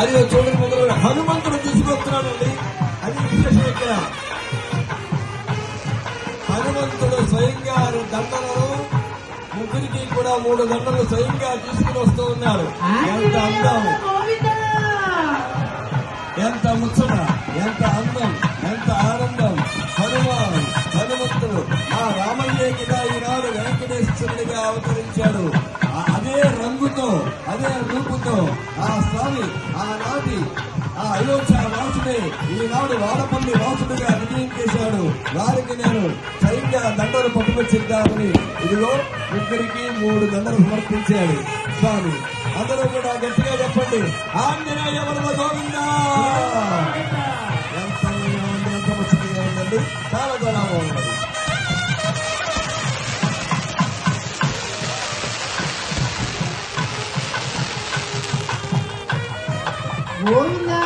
అది చూడండి మొదలు హనుమంతుడు తీసుకొస్తున్నాడండి. అది విశేషం ఇక్కడ. హనుమంతుడు స్వయంగా దండలను ముగ్గురికి కూడా 3 దండలు స్వయంగా తీసుకుని వస్తూ ఉన్నాడు. ఎంత అందం, ఎంత ముచ్చట, ఎంత అందం, ఎంత ఆనందం. హనుమంతుడు ఆ రామయ్యకి ఈనాడు వెంకటేశ్వరుడిగా అవతరించాడు. అదే రంగుతో, అదే రూపుతో ఆ స్వామి ఆనాటి ఆ అయోధ్య వాసుడే ఈనాడు వాడపల్లి వాసుడుగా విజయం చేశాడు. వారికి నేను స్వయంగా దండలు పట్టుకొచ్చిద్దామని ఇదిగో ముగ్గురికి 3 దండలు సమర్పించాడు స్వామి. అందరూ కూడా గట్టిగా చెప్పండి, ఆంజనేయ వరద గోవిందా. ఎంత ముచ్చటగా ఉందండి, చాలా చాలా బాగుంది. గోవిందా